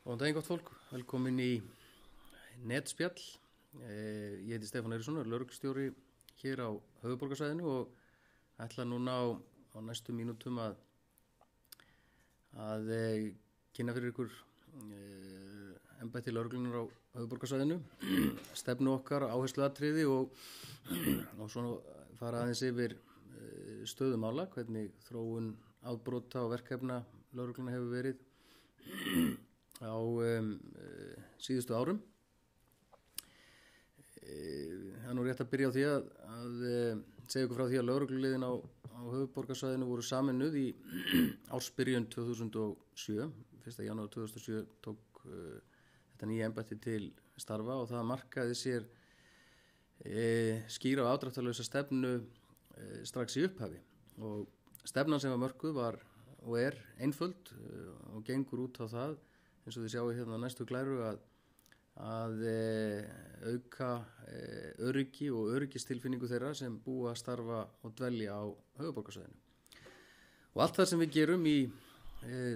Góðan daginn gott fólk, velkomin í netspjall. Ég heiti Stefán Eiríksson, lögreglustjóri hér á höfuðborgarsvæðinu og ætla núna á næstu mínútum að kynna fyrir ykkur embætti lögreglunar á höfuðborgarsvæðinu, stefnu okkar, áhersluatriði og svona fara aðeins yfir stöðu mála, hvernig þróun afbrota og verkefna lögregluna hefur verið á síðustu árum. Það er nú rétt að byrja á því að segja ykkur frá því að lögregluliðin á höfuðborgarsvæðinu voru sameinuð í ársbyrjun 2007. 1. janúar 2007 tók þetta nýja embætti til starfa og það markaði sér skýra og afdráttarlausa stefnu strax í upphafi. Og stefnan sem var mörkuð var og er einföld og gengur út á það, eins og þið sjáu hérna á næstu glæru, að auka öryggi og öryggistilfinningu þeirra sem búa, starfa og dvelja á höfuðborgarsvæðinu. Og allt það sem við gerum í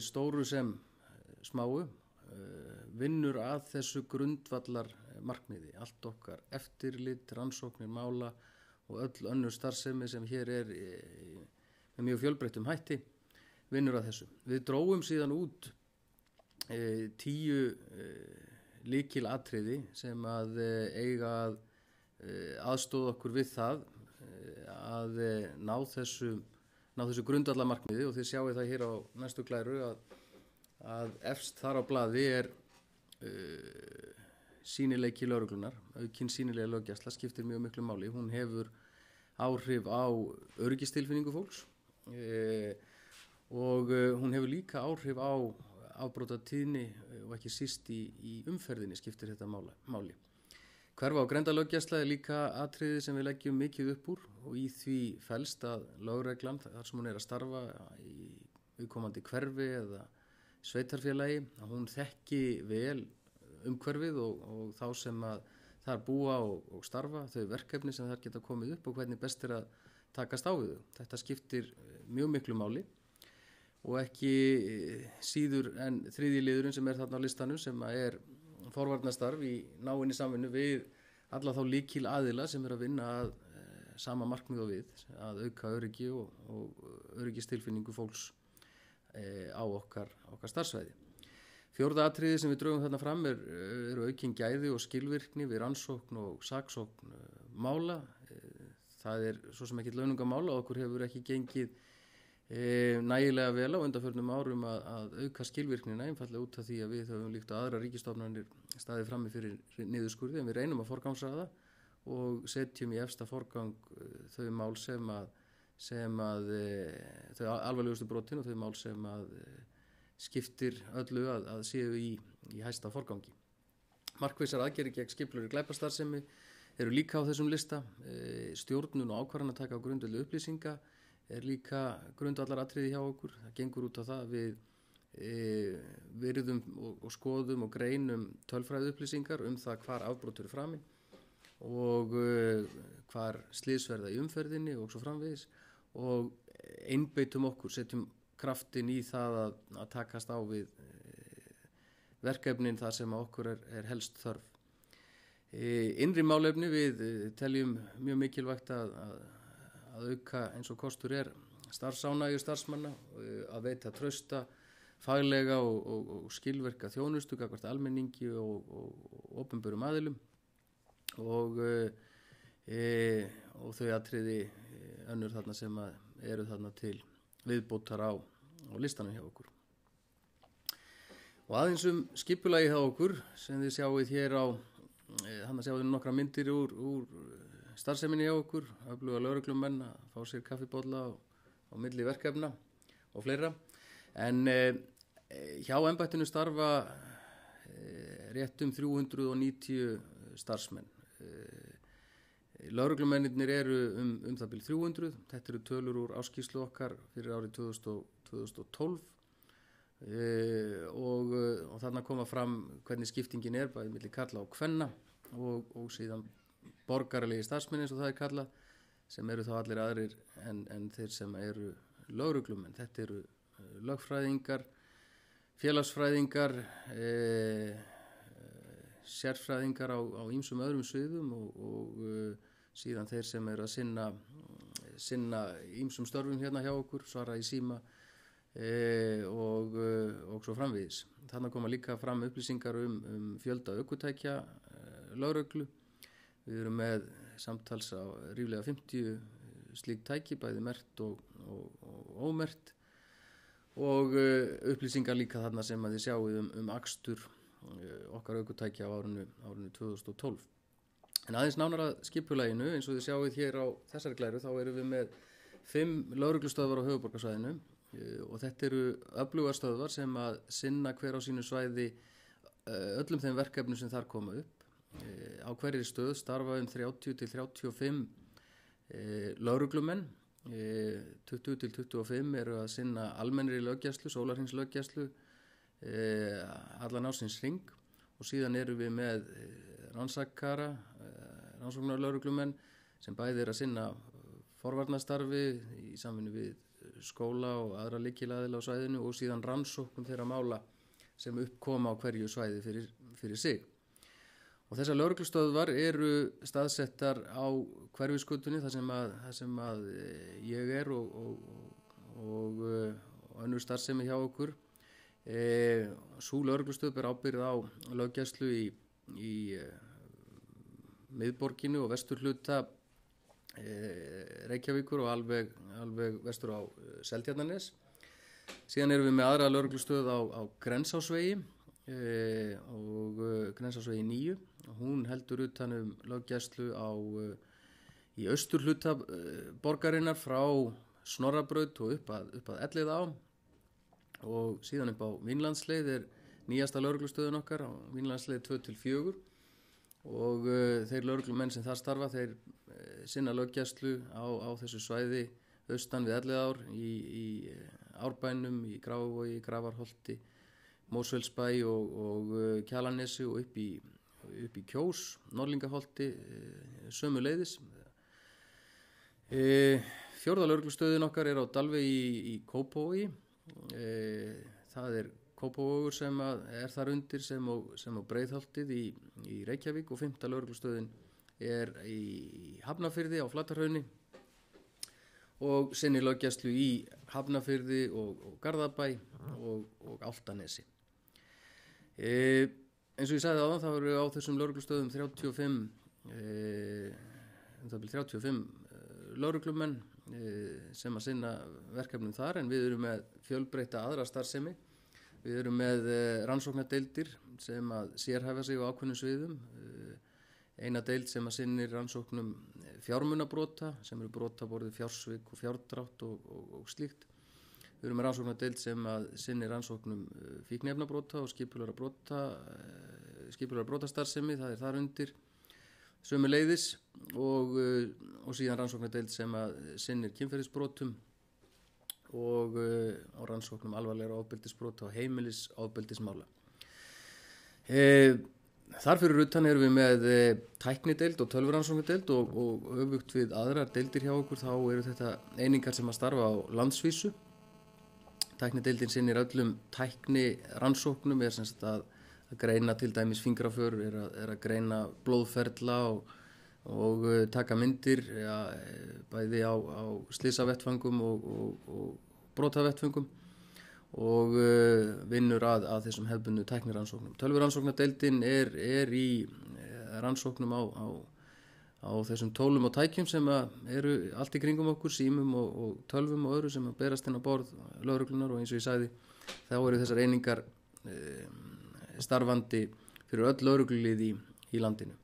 stóru sem smáu vinnur að þessu grundvallar markmiði. Allt okkar eftirlit, rannsóknir mála og öll önnur starfsemi sem hér er með mjög fjölbreyttum hætti vinnur að þessu. Við dróum síðan út 10 lykilatriði sem að eiga að aðstoða okkur við það að ná þessu grundvallarmarkmiði, og þið sjáu það hér á næstu glæru að efst þar á blaði er sýnileiki lögreglunar, aukin sýnilega löggæsla skiptir mjög miklu máli. Hún hefur áhrif á öryggistilfinningu fólks og hún hefur líka áhrif á afbrotatíðni og ekki síst í umferðinni skiptir þetta máli. Hverfa- og grenndarlöggæsla er líka atriði sem við leggjum mikið upp úr og í því felst að lögreglan, þar sem hún er að starfa í viðkomandi hverfi eða sveitarfélagi, að hún þekki vel umhverfið og þá sem að þar búa og starfa, þau verkefni sem þar geta komið upp og hvernig best er að takast á við þau. Þetta skiptir mjög miklu máli. Og ekki síður en þriðji liðurinn sem er þarna á listanum, sem er forvarnastarf í náinni samvinnu við alla þá lykil aðila sem er að vinna að sama markmið og við, að auka öryggi og öryggistilfinningu fólks á okkar starfsvæði. Fjórða atriði sem við drögum þarna fram eru aukin gæði og skilvirkni við rannsókn og saksókn mála. Það er svo sem ekki launungamála og okkur hefur ekki gengið nægilega vel á undanförnum árum að auka skilvirknina, einfallega út af því að við höfum líkt á aðra ríkisstofnanir staðið frammi fyrir niðurskurði, en við reynum að forgangsraða og setjum í efsta forgang þau mál sem að þau alvarlegustu brotin og þau mál sem að skiptir öllu að séu í hæsta forgangi. Markvissar aðgerðir gegn skipulagðri glæpastarfsemi eru líka á þessum lista. Stjórnun og ákvarðanataka á grundvelli upplýsinga er líka grundvallaratriði hjá okkur. Það gengur út á það að við virðum og skoðum og greinum tölfræði upplýsingar það hvar afbrot eru framin og hvar slys verða í umferðinni og svo framvegis, og einbeitum okkur, setjum kraftin í það að takast á við verkefnin þar sem okkur er helst þörf. Innri málefni, við teljum mjög mikilvægt að auka eins og kostur er starfsánægju starfsmanna, að veita trausta, faglega og skilverka þjónustu gagnvart almenningi og opinberum aðilum og þau atriði önnur þarna sem eru þarna til viðbótar á listanum hjá okkur. Og aðeins skipulagi hjá okkur sem þið sjáuð hér þarna sjáuð nokkra myndir úr starfseminni hjá okkur, öfluga lögreglumenn að fá sér kaffibolla á milli verkefna og fleira. En hjá embættinu starfa rétt 390 starfsmenn. Lögreglumennirnir eru það bil 300. Þetta eru tölur úr áskýrslu okkar fyrir árið 2012 og þarna koma fram hvernig skiptingin er bæði milli karla og kvenna og síðan borgaralegi starfsmenn eins og það er kallað, sem eru þá allir aðrir en þeir sem eru lögreglumenn. Þetta eru lögfræðingar, félagsfræðingar, sérfræðingar á ýmsum öðrum sviðum og síðan þeir sem eru að sinna ýmsum störfum hérna hjá okkur, svara í síma og svo framvegis. Þarna koma líka fram upplýsingar um fjölda ökutækja lögreglu. Við erum með samtals á ríflega 50 slík tæki, bæði merkt og ómerkt, og upplýsingar líka þarna sem að þið sjáið akstur okkar ökutækja á árinu 2012. En aðeins nánar að skipulaginu, eins og þið sjáið hér á þessari glæru, þá erum við með 5 lögreglustöðvar á höfuðborgarsvæðinu og þetta eru öflugar stöðvar sem að sinna hver á sínu svæði öllum þeim verkefnum sem þar koma upp. Á hverri stöð starfa 30 til 35 lögreglumenn, 20 til 25 eru að sinna almennri löggæslu, sólarhringslöggæslu, allan ársins hring, og síðan erum við með rannsóknarlögreglumenn sem bæði er að sinna forvarnastarfi í samvinnu við skóla og aðra lykilaðila á svæðinu og síðan rannsóknum þeirra mála sem uppkoma á hverju svæði fyrir sig. Og þessar lögreglustöðvar eru staðsettar á Hverfisgötunni, þar sem að ég er og önnur starfsemi hjá okkur. Sú lögreglustöð ber ábyrgð á löggæslu í miðborginu og vesturhluta Reykjavíkur og alveg vestur á Seltjarnarnes. Síðan erum við með aðra lögreglustöð á Grensásvegi og Grensásvegi 9. Hún heldur utan löggæslu í austurhluta borgarinnar frá Snorrabraut og upp að Elliðaá, og síðan upp á Vínlandsleið er nýjasta lögreglustöðin okkar á Vínlandsleið 2-4, og þeir lögreglumenn sem þar starfa, þeir sinna löggæslu á þessu svæði austan við Elliðaár, í Árbænum, í Grafarvogi, Grafarholti, Mosfellsbæ og Kjalarnesi og upp í Kjós, Norðlingaholti, sömuleiðis. Fjórða lögreglustöðin okkar er á Dalvegi í Kópavogi. Það er Kópavogur sem er þar undir sem á Breiðholtið í Reykjavík, og 5. lögreglustöðin er í Hafnarfirði á Flatarhrauni og sinni löggæslu í Hafnarfirði og Garðabæ og Álftanesi. Eins og ég sagði áðan, þá eru á þessum lögreglustöðum 35 lögreglumenn sem að sinna verkefnum þar, en við erum með fjölbreytta aðra starfsemi. Við erum með rannsóknardeildir sem að sérhæfa sig á ákveðnum sviðum. Eina deild sem að sinnir rannsóknum fjármunabrota, sem eru brota borðið fjársvik og fjárdrátt og slíkt. Við erum með rannsóknardeild sem að sinnir rannsóknum fíkniefnabrota og skipulegra brotastarfsemi, það er þar undir sömuleiðis, og síðan rannsóknardeild sem að sinnir kynferðisbrotum og rannsóknum alvarlegra ofbeldisbrota og heimilisofbeldismála. Þar fyrir utan erum við með tæknideild og tölvurannsóknardeild, og öfugt við aðrar deildir hjá okkur, þá eru þetta einingar sem að starfa á landsvísu. Tæknideildin sinnir öllum tæknirannsóknum, er sem sagt að greina til dæmis fingraför, er að greina blóðferla og taka myndir, bæði á slysavettvangum og brotavettvangum, og vinnur að þessum hefðbundnu tæknirannsóknum. Tölvurannsóknardeildin er í rannsóknum á þessum tólum og tækjum sem eru allt í kringum okkur, símum og tölvum og öðru sem berast inn á borð lögreglunar, og eins og ég sagði, þá eru þessar einingar starfandi fyrir öll lögreglulið í landinu.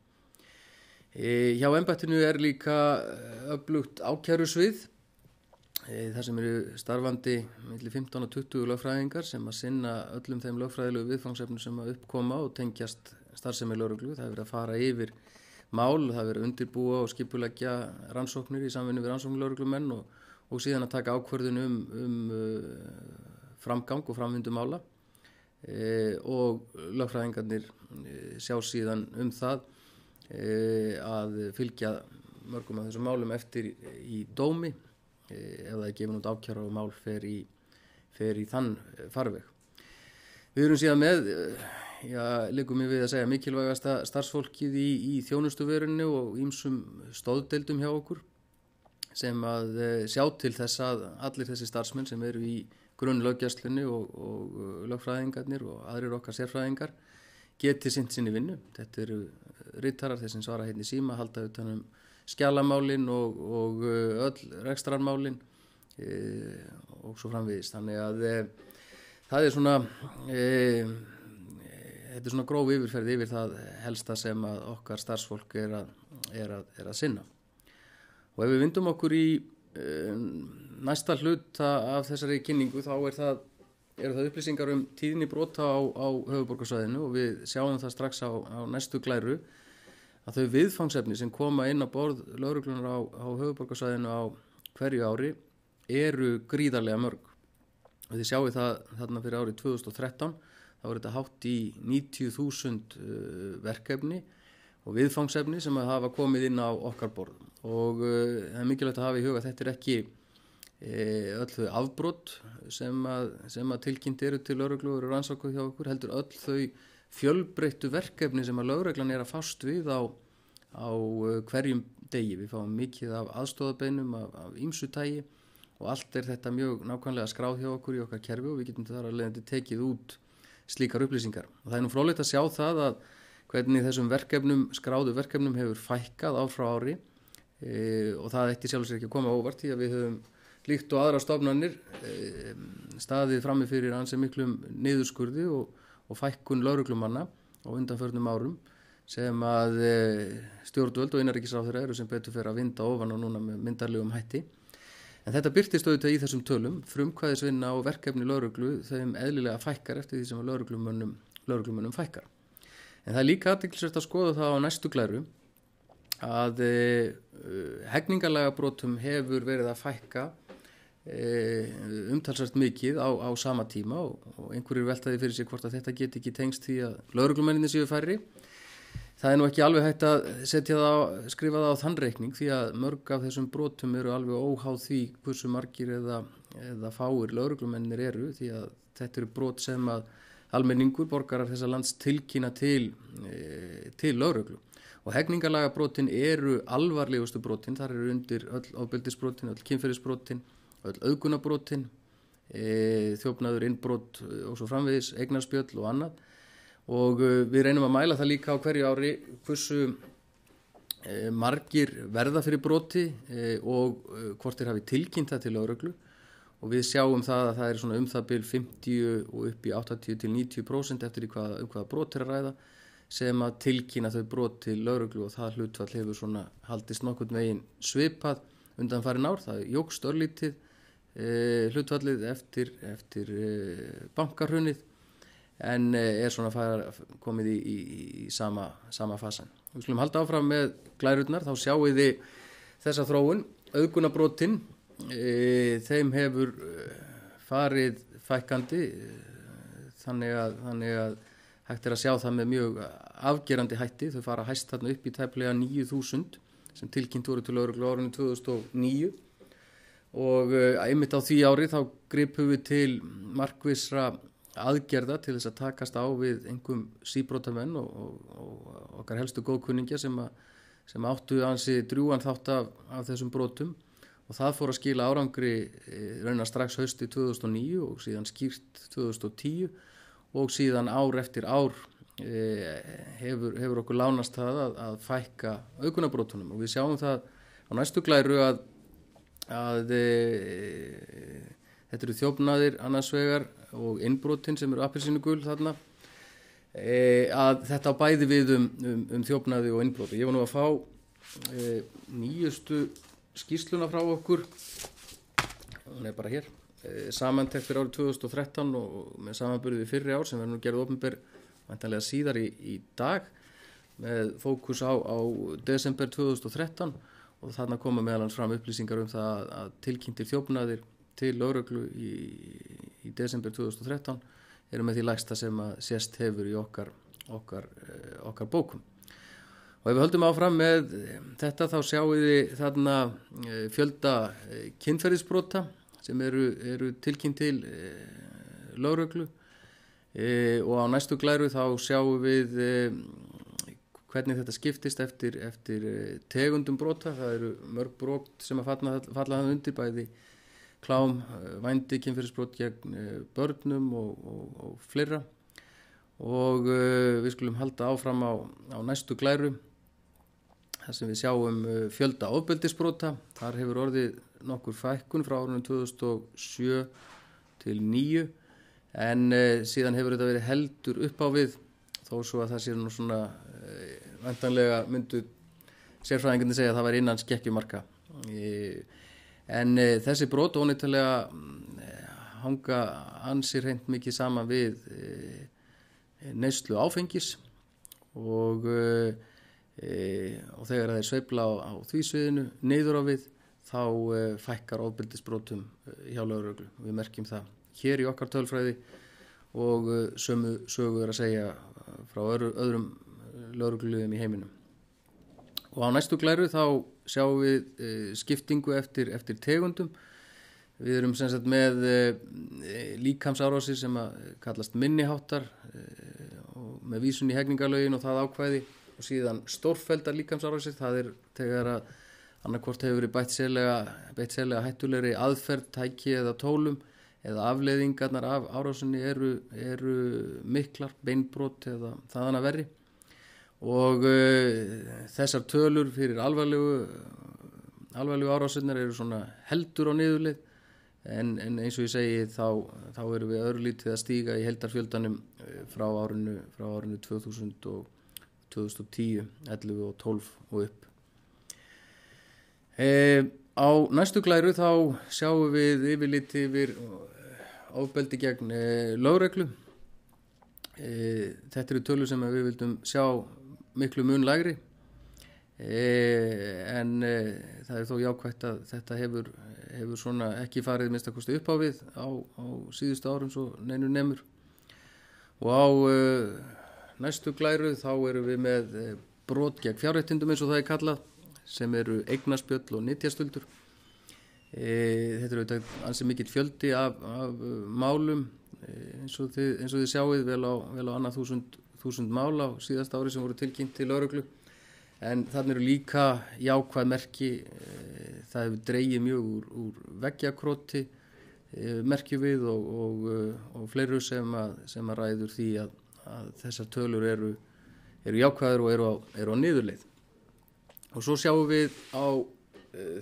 Hjá embættinu er líka öflugt ákærusvið, þar sem eru starfandi milli 15 og 20 lögfræðingar sem að sinna öllum þeim lögfræðilegu viðfangsefnum sem að uppkoma og tengjast starfsemi lögreglu. Það er verið að fara yfir mál, það er verið að undirbúa og skipuleggja rannsóknir í samvinnu við rannsóknarlögreglumenn og síðan að taka ákvörðun um framgang og framvindu mála, og lögfræðingarnir sjá síðan það að fylgja mörgum af þessum málum eftir í dómi, ef það er gefin út ákæra og mál fer í þann farveg. Við erum síðan með, liggur mér við að segja, mikilvægasta starfsfólkið í þjónustuverunni og ýmsum stóðdeildum hjá okkur sem að sjá til þess að allir þessi starfsmenn sem eru í grunnlöggæslunni og lögfræðingarnir og aðrir okkar sérfræðingar geti sinnt sinni vinnu. Þetta eru ritarar, þeir sem svara hérna í síma, halda utan skjalamálin og öll rekstrarmálin og svo framvegis. Þannig að það er svona, þetta er svona gróf yfirferð yfir það helsta sem að okkar starfsfólk er að sinna. Og ef við vindum okkur í næsta hluta af þessari kynningu þá eru það upplýsingar tíðni brota á höfuðborgarsvæðinu og við sjáum það strax á næstu glæru að þau viðfangsefni sem koma inn á borð lögreglunar á höfuðborgarsvæðinu á hverju ári eru gríðarlega mörg. Og þið sjáu það þarna fyrir árið 2013, þá var þetta hátt í 90.000 verkefni og viðfangsefni sem að hafa komið inn á okkar borð. Og það er mikilvægt að hafa í huga að þetta er ekki öll þau afbrot sem að tilkynnt eru til lögreglu og eru rannsókuð hjá okkur, heldur öll þau fjölbreyttu verkefni sem að lögreglan er að fást við á hverjum degi. Við fáum mikið af aðstoðarbeinum af ýmsu tagi og allt er þetta mjög nákvæmlega skráð hjá okkur í okkar kerfi og við getum þar að leiðandi tekið út slíkar upplýsingar. Og það er nú fróðlegt að sjá það að hvernig þessum skráðu verkefnum hefur fækkað ár frá ári og það ætti sjálfur sér ekki að koma óvart því að við höfum líkt og aðra stofnanir staðið frammi fyrir ansi miklum niðurskurði og fækkun lögreglumanna á undanförnum árum sem að stjórnvöld og innanríkisráðherra eru sem betur fer að vinda ofan á núna með myndarlegum hætti. En þetta birtist auðvitað í þessum tölum, frumkvæðisvinna og verkefni lögreglu þeim eðlilega fækkar eftir því sem að lögreglumönnum fækkar. En það er líka athyglisvert að skoða það á næstu glæru að hegningarlaga brotum hefur verið að fækka umtalsvert mikið á sama tíma og einhverjir veltaði fyrir sig hvort að þetta geti ekki tengst því að lögreglumenninni séu færri. Það er nú ekki alveg hægt að skrifa það á þann reikning því að mörg af þessum brotum eru alveg óháð því hversu margir eða fáir lögreglumennir eru því að þetta eru brot sem að almenningur, borgarar þessa lands tilkynna til lögreglu. Og hegningarlaga brotin eru alvarlegustu brotin, þar eru undir öll ofbeldisbrotin, öll kynferðisbrotin, öll auðgunarbrotin, þjófnaður, innbrot og svo framvegis, eignarspjöll og annað. Og við reynum að mæla það líka á hverju ári hversu margir verða fyrir broti og hvort þeir hafi tilkynnt það til lögreglu. Og við sjáum það að það er svona það bil 50 og upp í 80-90% eftir hvaða brot er að ræða sem að tilkynna þau brot til lögreglu og það hlutfall hefur svona haldist nokkurn veginn svipað undanfarin ár. Það jókst örlítið hlutfallið eftir bankahrunið en er svona komið í sama fasan. Við skulum halda áfram með glærurnar, þá sjáum við þessa þróun, auðgunarbrotin. Þeim hefur farið fækkandi þannig að hægt er að sjá það með mjög afgerandi hætti. Þau fara hæst þarna upp í tæplega 9.000 sem tilkynnt voru til lögreglu á árinu 2009 og einmitt á því ári þá gripum við til markvissra aðgerða til þess að takast á við einhverjum síbrotamenn og okkar helstu góðkunningja sem áttu ansi drjúgan þátt af þessum brotum. Og það fór að skila árangri raunar strax hausti 2009 og síðan skýrt 2010 og síðan ár eftir ár hefur okkur lánast það að fækka auðgunarbrotunum. Og við sjáum það á næstu glæru að þetta eru þjófnaðir annars vegar og innbrotin sem eru appelsínugul þarna að þetta á bæði við þjófnaði og innbroti. Ég var nú að fá nýjustu skýrsluna frá okkur, hún er bara hér, samantekt fyrir árið 2013 og með samanburði við fyrri ár sem verður nú gerð opinber væntanlega síðar í dag með fókus á desember 2013 og þarna koma meðal annars fram upplýsingar það að tilkynntir þjófnaðir til lögreglu í desember 2013 eru með því lægsta sem að sést hefur í okkar bókum. Og ef við höldum áfram með þetta þá sjáum við þarna fjölda kynferðisbrota sem eru tilkynnt til lögreglu. og á næstu glæru þá sjáum við hvernig þetta skiptist eftir tegundum brota. Það eru mörg brot sem að falla það undir, bæði klám, vændi, kynferðisbrot gegn börnum og fleira. Og við skulum halda áfram á næstu glæru þar sem við sjáum fjölda ofbeldisbrota. Þar hefur orðið nokkur fækkun frá árunum 2007 til 2009, en síðan hefur þetta verið heldur upp á við, þó svo að það sé nú svona væntanlega myndu sérfræðingarnir segja að það var innan skekkjumarka. En þessi brot óneitanlega hanga ansi hreint mikið saman við neyslu áfengis og þegar það er sveifla á því sviðinu niður á við, þá fækkar ofbeldisbrotum hjá lögreglu. Við merkjum það hér í okkar tölfræði og sömu sögu að segja frá öðrum lögregluliðum í heiminum. Og á næstu glæru þá sjáum við skiptingu eftir tegundum. Við erum sem sagt með líkamsárásir sem að kallast minniháttar og með vísun í hegningarlögin og það ákvæði, og síðan stórfelldar líkamsárásir. Það er þegar að annarkvort hefur verið beitt sérlega hættulegri aðferð, tæki eða tólum, eða afleiðingarnar af árásinni eru miklar, beinbrot eða þaðan að verri. Og þessar tölur fyrir alvarlegu árásirnar eru svona heldur á niðurleið, en eins og ég segi þá erum við örlítið að stíga í heildarfjöldanum frá árinu 2000 og 2010, 11 og 12 og upp. Á næstu glæru þá sjáum við yfirlit yfir ofbeldi gegn lögreglu. Þetta eru tölur sem við vildum sjá miklu mun lægri, en það er þó jákvætt að þetta hefur svona ekki farið minnst að kosti upp á við á síðustu árum svo neinu nemur. Og á næstu glæru þá erum við með brot gegn fjárréttindum eins og það er kallað, sem eru eignarspjöll og nytjastöldur. Þetta eru auðvitað ansi mikill fjöldi af málum, eins og þið sjáið vel á annað þúsund mál á síðasta ári sem voru tilkynnt til lögreglu. En þarna eru líka jákvæð merki. Það hefur dregið mjög úr veggjakróti, merkjum við, og fleiru sem að ræður því að þessar tölur eru jákvæðar og eru á niðurleið. Og svo sjáum við á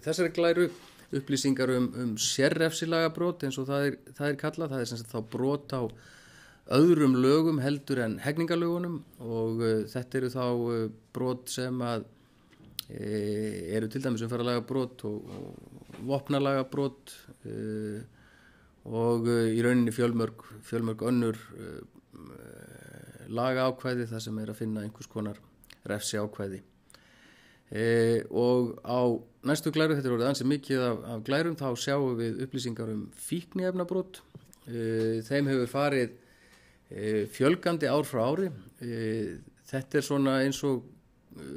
þessari glæru upplýsingar sérrefsilaga brot, eins og það er kallað. Það er sem sagt þá brot á öðrum lögum heldur en hegningarlögunum, og þetta eru þá brot sem að eru til dæmis umferðarlaga brot og vopnalaga brot og í rauninni fjölmörg önnur laga ákvæði þar sem er að finna einhvers konar refsi ákvæði. Og á næstu glæru, þetta er orðið ansi mikið af glærum, þá sjáum við upplýsingar fíkniefnabrot. Þeim hefur farið fjölgandi ár frá ári. Þetta er svona eins og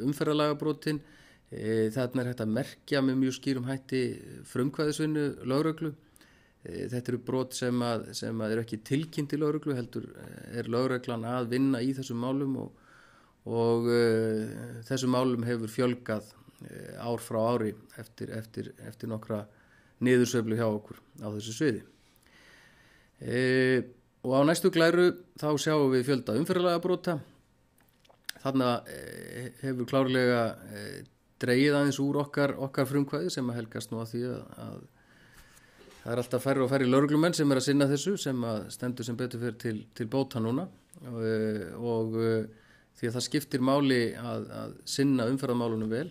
umferðarlagabrotin. Þarna er hægt að merkja með mjög skýrum hætti frumkvæðisvinnu lögreglu. Þetta eru brot sem eru ekki tilkynnt til lögreglu, heldur er lögreglan að vinna í þessum málum, og þessum málum hefur fjölgað ár frá ári eftir nokkra niðursveiflu hjá okkur á þessu sviði. Og á næstu glæru þá sjáum við fjölda umferðarlagabrota. Þarna hefur klárlega dregið aðeins úr okkar frumkvæði, sem að helgast nú að því að það er alltaf færri og færri lögreglumenn sem er að sinna þessu, sem að stendur sem betur fyrir til bóta núna, og því að það skiptir máli að sinna umferðarmálunum vel,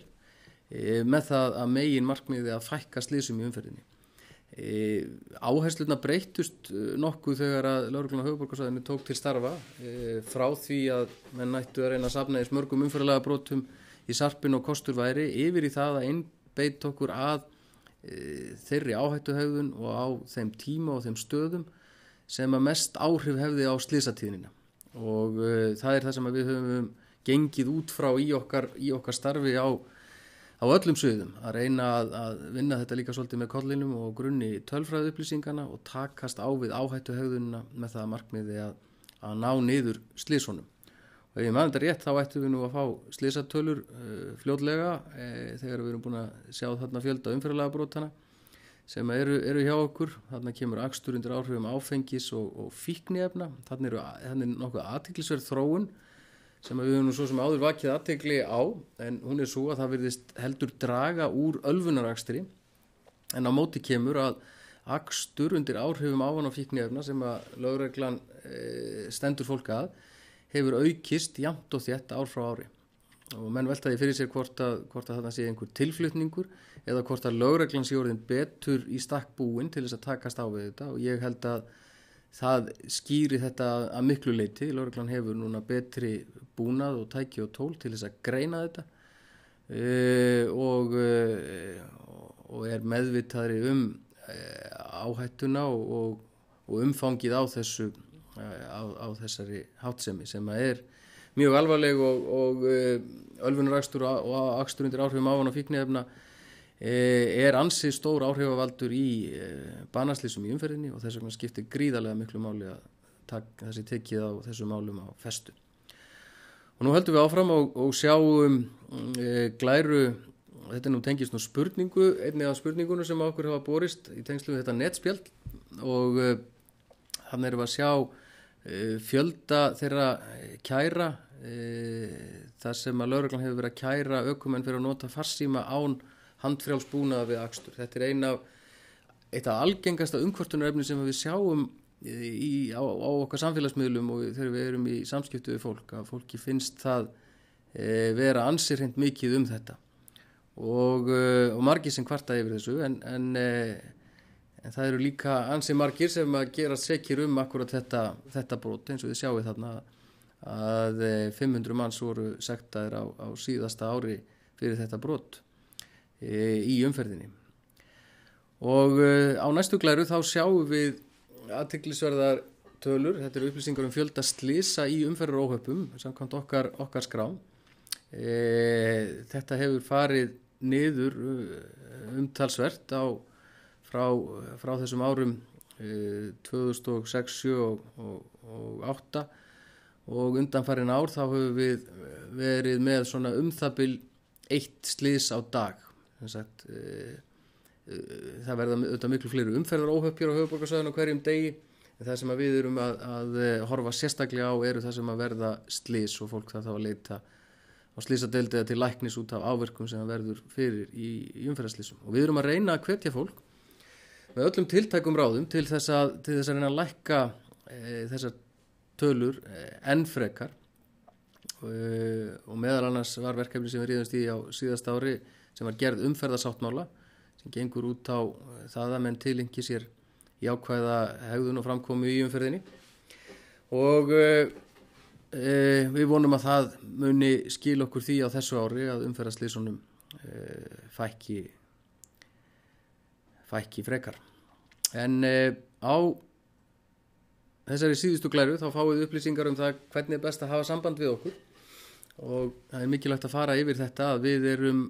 með það að megin markmiði að fækka slysum í umferðinni. Áherslurnar breyttust nokkuð þegar að lögreglan á höfuðborgarsvæðinu tók til starfa, frá því að menn ættu að reyna að safna eins mörgum umferðarlagabrotum í sarpinn og kostur væri, yfir í það að einbeita okkur að þeirri áhættuhegðun og á þeim tíma og þeim stöðum sem að mest áhrif hefði á slysatíðnina. Og það er það sem við höfum gengið út frá í okkar starfi á öllum sviðum, að reyna að vinna þetta líka svolítið með kollinum og grunni tölfræði upplýsingana og takast á við áhættuhegðunina með það markmiði að ná niður slysunum. Og ef ég man þetta rétt þá ættum við nú að fá slysatölur fljótlega þegar við erum búin að sjá þarna fjölda umferðarlagabrotana sem eru hjá okkur. Þarna kemur akstur undir áhrifum áfengis og fíkniefna. Þarna er nokkuð athyglisverð þróun sem við höfum nú svo sem áður vakið athygli á, en hún er svo að það virðist heldur draga úr ölvunarakstri, en á móti kemur að akstur undir áhrifum ávana og fíkniefna sem að lögreglan stendur fólk að hefur aukist jafnt og þétt ár frá ári. Og menn veltaði fyrir sér hvort að þarna sé einhver tilflutningur eða hvort að lögreglan sé orðin betur í stakk búin til þess að takast á við þetta, og ég held að það skýri þetta að miklu leyti. Lögreglan hefur núna betri búnað og tæki og tól til þess að greina þetta og er meðvitaðri áhættuna og umfangið á þessari háttsemi sem er mjög alvarleg og ölvunarakstur og akstur undir áhrifum ávana og fíkniefna er ansi stór áhrifavaldur í banaslysum í umferðinni, og þess vegna skiptir gríðarlega miklu máli að þessi tekið á þessum málum á festu. Og nú höldum við áfram og sjáum glæru, þetta nú tengist nú spurningu, einni af spurningunum sem okkur hafa borist í tengslu við þetta netspjald, og hann erum við að sjá fjölda þeirra kæra þar sem að lögreglan hefur verið að kæra ökumenn fyrir að nota farsíma án handfrjálsbúnaðar við akstur. Þetta er eitt af algengasta umkvörtunarefni sem við sjáum á okkar samfélagsmiðlum og þegar við erum í samskiptu við fólk, að fólki finnst það vera ansi hreint mikið þetta og margir sem kvarta yfir þessu, en það eru líka ansi margir sem að gera sekir akkurat þetta brot, eins og þið sjáið þarna að 500 manns voru sektaðir á síðasta ári fyrir þetta brot í umferðinni. Og á næstu glæru þá sjáum við athyglisverðar tölur. Þetta eru upplýsingar fjölda slysa í umferðaróhöppum samkvæmt okkar skrá. Þetta hefur farið niður umtalsvert frá þessum árum 2006, 2007 og 2008, og undanfarin ár þá höfum við verið með svona það bil 1 slys á dag. Það verða auðvitað miklu fleiri umferðaróhöpp hér á höfuðborgarsvæðinu á hverjum degi, en það sem við erum að horfa sérstaklega á eru það sem að verða slys og fólk það þá að leita á slysadeild eða til læknis út af áverkum sem verður fyrir í umferðarslysum. Og við erum að reyna að hvetja fólk með öllum tiltækum ráðum til þess að reyna að lækka þessar tölur enn frekar, og meðal annars var verkefni sem við ríðumst í á síðasta ári sem var gerð umferðarsáttmála sem gengur út á það að menn tilengi sér jákvæða hegðun og framkomu í umferðinni, og við vonum að það muni skila okkur því á þessu ári að umferðarslysunum fækki frekar. En á þessari síðustu glæru þá fáið upplýsingar það hvernig er best að hafa samband við okkur, og það er mikilvægt að fara yfir þetta að við erum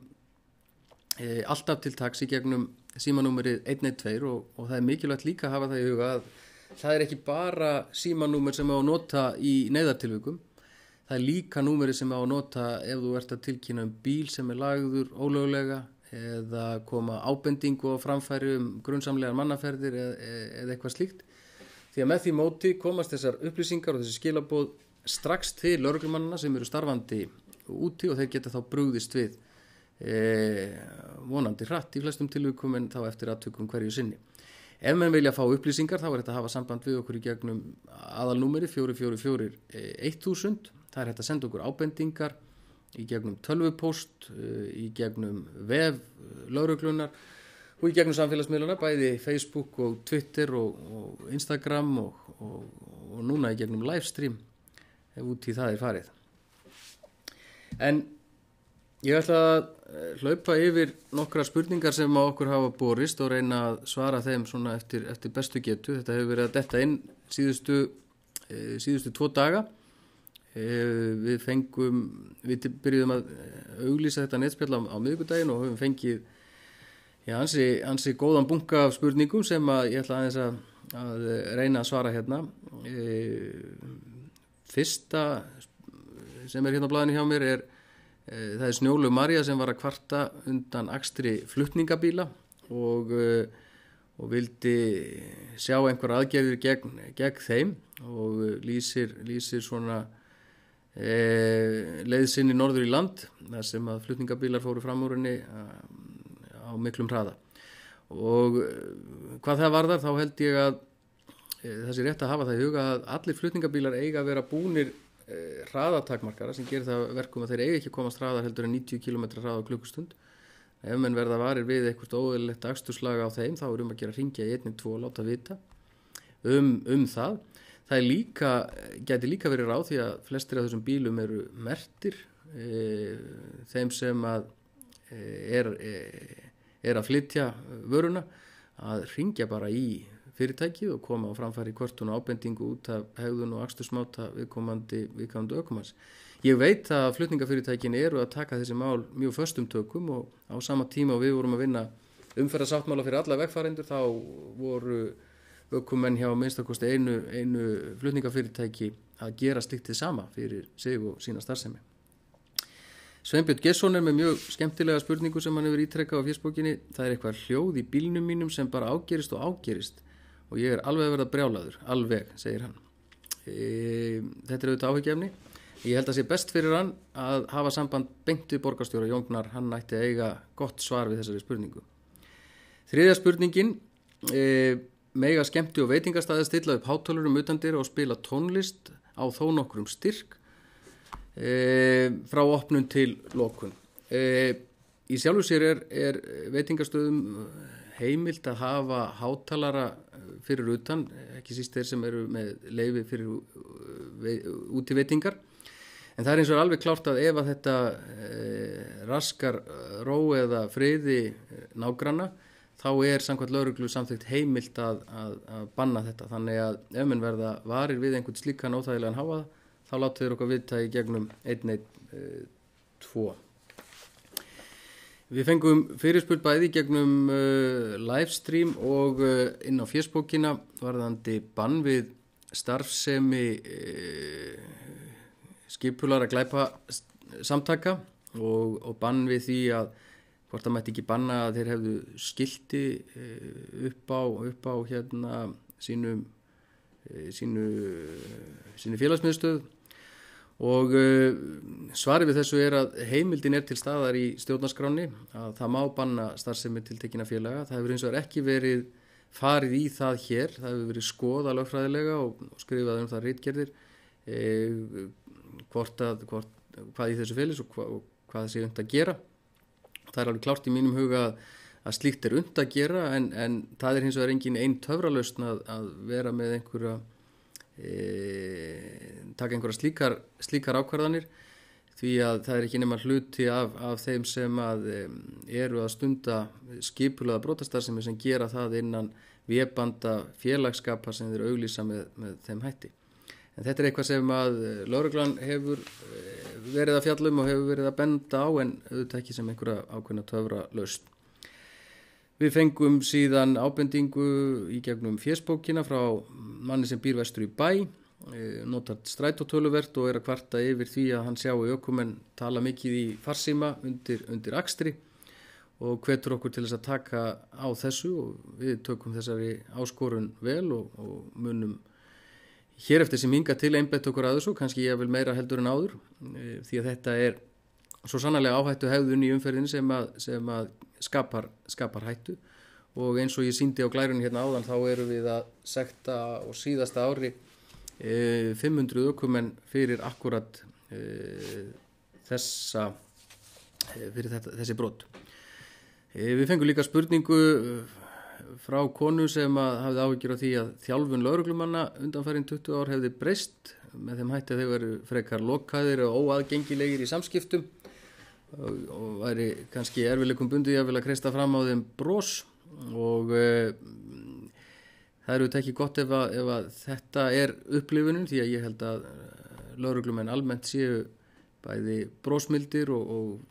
alltaf til taks í gegnum símanúmerið 112, og það er mikilvægt líka að hafa það í huga að það er ekki bara símanúmer sem á að nota í neyðartilvikum, það er líka númerið sem á að nota ef þú ert að tilkynna bíl sem er lagður ólöglega eða koma ábendingu á framfæri grunnsamlegar mannaferðir eða eitthvað slíkt, því að með því móti komast þessar upplýsingar og þessi skilaboð strax til lögreglumannana sem eru starfandi úti, og þeir geta þá brugðist við vonandi hratt í flestum tilvikum, en þá eftir atvikum hverju sinni. Ef menn vilja fá upplýsingar þá er þetta að hafa samband við okkur í gegnum aðalnúmeri 444 1000. Það er hægt að senda okkur ábendingar í gegnum tölvupóst, í gegnum vef lögreglunar og í gegnum samfélagsmiðlana, bæði Facebook og Twitter og Instagram og núna í gegnum livestream ef út í það er farið. En ég ætla að hlaupa yfir nokkra spurningar sem á okkur hafa borist og reyna að svara þeim svona eftir bestu getu. Þetta hefur verið að detta inn síðustu 2 daga. Við byrjuðum að auglýsa þetta netspjall á miðvikudaginn og höfum fengið ansi góðan bunka af spurningum sem að ég ætla aðeins að reyna að svara hérna. fyrsta sem hérna á blaðinu hjá mér það Snjólaug María sem var að kvarta undan akstri flutningabíla og vildi sjá einhver aðgerðir gegn þeim og lýsir svona leið sinni norður í land þar sem að flutningabílar fóru fram úr henni á miklum hraða. Og hvað það varðar þá held ég að það sé rétt að hafa það í huga að allir flutningabílar eiga að vera búnir hraðatakmarkara sem gerir það verkum að þeir eiga ekki að komast hraðar heldur en 90 km hraða á klukkustund. Ef menn verða varir við eitthvað óeðlilegt aksturslag á þeim þá er að gera hringja í 112 og láta vita það. Það gæti líka verið ráð því að flestir af þessum bílum eru merktir þeim sem að er að flytja vöruna að hringja bara í fyrirtækið og koma á framfæri kvörtun og ábendingu út af hegðun og akstursmáta viðkomandi ökumanns. Ég veit að flutningafyrirtækin eru að taka þessi mál mjög föstum tökum og á sama tíma og við vorum að vinna umferðarsáttmála fyrir alla vegfarendur þá voru ökumenn hjá minnstakosti einu flutningafyrirtæki að gera slíkt hið sama fyrir sig og sína starfsemi. Sveinbjörn Gesson með mjög skemmtilega spurningu sem hann hefur ítrekkað á fésbókinni. Það eitthvað hljóð í bílnum mínum sem bara ágerist og ég alveg að verða brjálaður, alveg, segir hann. Þetta auðvitað áhyggjuefni. Ég held að sé best fyrir hann að hafa samband beint við borgarstjóra Jón Gnarr, hann ætti að eiga gott svar við þessari spurningu. Þriðja spurningin, mega skemmti og veitingastaði stilla upp hátölurum utandyra og spila tónlist á þó nokkrum styrk frá opnun til lokun. Í sjálfu sér er veitingastöðum heimilt að hafa hátalara fyrir utan, ekki síst þeir sem eru með leyfi fyrir útiveitingar. En það eins og alveg klárt að ef að þetta raskar ró eða friði nágranna, þá samkvæmt lögreglu samþykkt heimilt að banna þetta. Þannig að ef menn verða varir við einhvern slíkan óþægilegan hávaða, þá láta þeir okkar vita í gegnum 112. Við fengum fyrirspurn bæði gegnum livestream og inn á fésbókina varðandi bann við starfsemi skipulara glæpasamtaka og bann við því að hvort það mætti ekki banna að þeir hefðu skilti upp á hérna sínu félagsmiðstöð. Og svarið við þessu að heimildin til staðar í stjórnarskránni að það má banna starfsemi tiltekinna félaga. Það hefur eins og ekki verið farið í það hér, það hefur verið skoðað lögfræðilega og skrifað það ritgerðir hvað í þessu félis og hvað sé unnt að gera. Það alveg klárt í mínum huga að slíkt unnt að gera en það hins vegar engin ein töfralausn að vera með taka einhverja slíkar ákvarðanir því að það ekki nema hluti af þeim sem eru að stunda skipulaða brotastarfsemi sem gera það innan vébanda félagsskapa sem þeir auglýsa með þeim hætti. En þetta eitthvað sem að lögreglan hefur verið að fjalla og hefur verið að benda á en auðvitað ekki sem einhverja ákveðna töfralausn. Við fengum síðan ábendingu í gegnum fésbókina frá manni sem býr vestur í bæ, notar strætótöluvert og að kvarta yfir því að hann sjái ökumenn tala mikið í farsíma undir akstri og hvetur okkur til þess að taka á þessu og við tökum þessari áskorun vel og munum hér eftir sem hinga til einbett okkur að þessu, kannski ég vil meira heldur en áður því að þetta svo sannarlega áhættu hegðun í umferðinni sem að skapar hættu og eins og ég sýndi á glærunni hérna áðan þá erum við að sekta á síðasta ári 500 ökumenn fyrir akkurat þessi brot. Við fengum líka spurningu frá konu sem hafði áhyggjur af því að þjálfun lögreglumanna undanfarin 20 ár hefði breyst með þeim hætti að þeir veru frekar lokaðir og óaðgengilegir í samskiptum og væri kannski erfiðleikum bundið að kreista fram á þeim bros og það auðvitað ekki gott ef að þetta upplifunin því að ég held að lögreglumenn almennt séu bæði brosmildir og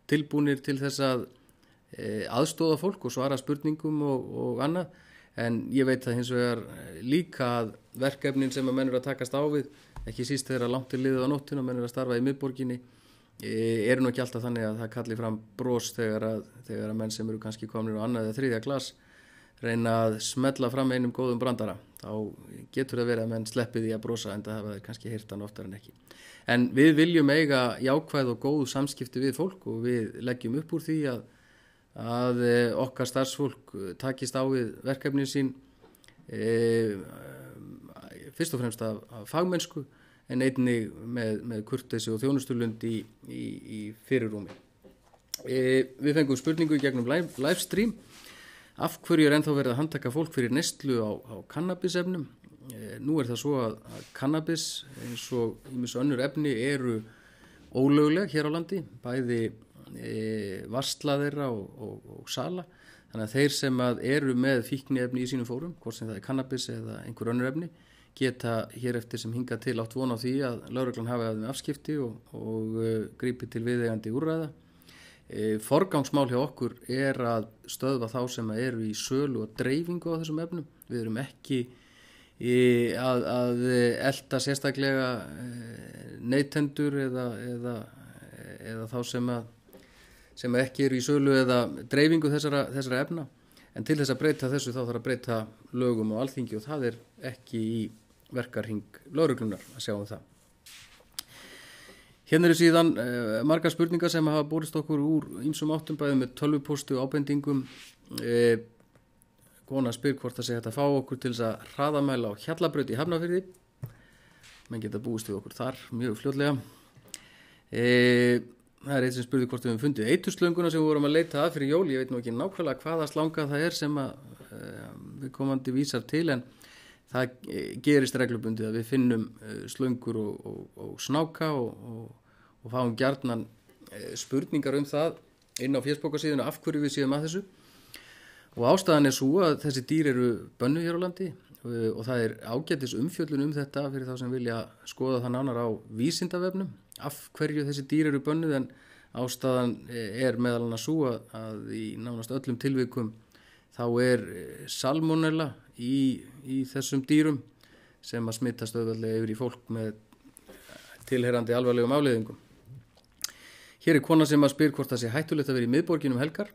tilbúnir til þess að aðstoða fólk og svara spurningum og annað en ég veit það hins vegar líka að verkefnin sem að menn eru að takast á við ekki síst þegar langt er liðið á nóttinu og menn að starfa í miðborginni, nú ekki alltaf þannig að það kalli fram bros þegar að menn sem eru kannski komnir á annað eða þriðja glas reyna að smella fram einum góðum brandara. Þá getur það verið að menn sleppi því að brosa, en það hafa kannski heyrt hann oftar en ekki. En við viljum eiga jákvæð og góð samskipti við fólk og við leggjum upp úr því að okkar starfsfólk takist á við verkefnin sín fyrst og fremst af fagmennsku, en einnig með kurteisi og þjónustulund í fyrirrúmi. Við fengum spurningu gegnum livestream: af hverju er ennþá verið að handtaka fólk fyrir neyslu á kannabisefnum? Nú er það svo að kannabis eins og ýmis önnur efni eru ólögleg hér á landi, bæði varsla þeirra og sala. Þannig að þeir sem eru með fíkniefni í sínum fórum, hvort sem það er kannabis eða einhver önnur efni, geta hér eftir sem hingað til átt von á því að lögreglan hafi að þeim afskipti og grípi til viðeigandi úrræða. Forgangsmál hjá okkur er að stöðva þá sem eru í sölu og dreifingu á þessum efnum. Við erum ekki að elta sérstaklega neytendur eða þá sem ekki eru í sölu eða dreifingu þessara efna. En til þess að breyta þessu þá þarf að breyta lögum á Alþingi og það er ekki í verkarhing lögreglunar að sjá það. Hérna eru síðan margar spurningar sem hafa borist okkur úr ýmsum áttum, bæði með tölvupósti og ábendingum. Kona spyr hvort það sé hægt að fá okkur til þess að hraðamæla á Hjallabraut í Hafnarfirði. Menn geta búist við okkur þar mjög fljótlega. Það er eitt sem spurði hvort við höfum fundið eiturslönguna sem við vorum að leita að fyrir jól. Ég veit nú ekki nákvæmlega hvaða slanga það er sem við komandi vísar til, en það gerist reglubundið að við finnum slöngur og snáka og fáum gjarnan spurningar það inn á fésbókarsíðuna af hverju við séum að þessu. Og ástæðan er svo að þessi dýr eru bönnuð hér á landi og það er ágætis umfjöllun þetta fyrir þá sem vilja skoða það nánar á Vísindavefnum af hverju þessi dýr eru bönnuð, en ástæðan er meðal annars svo að í nánast öllum tilvikum þá er salmonella í þessum dýrum sem að smittast auðveldlega yfir í fólk með tilheyrandi alvarlegum afleiðingum. Hér er kona sem að spyr hvort það sé hættulegt að vera í miðborginum helgar.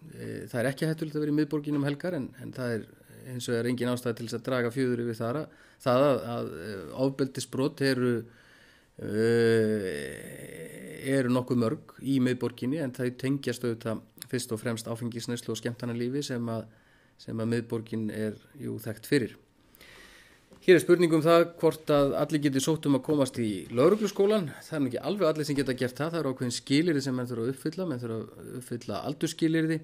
Það er ekki hættulegt að vera í miðborginum helgar, en það er eins og engin ástæða til þess að draga fjöður yfir það að ofbeldisbrot eru nokkuð mörg í miðborginni, en það tengjast auðvitað fyrst og fremst áfengisneyslu og skemmtanalífi sem að miðborgin er þekkt fyrir. Hér er spurning það hvort að allir geti sótt að komast í lögregluskólan. Það er ekki alveg allir sem geta gert það. Það eru ákveðin skilyrði sem menn þurfa að uppfylla. Menn þurfa að uppfylla aldursskilyrði.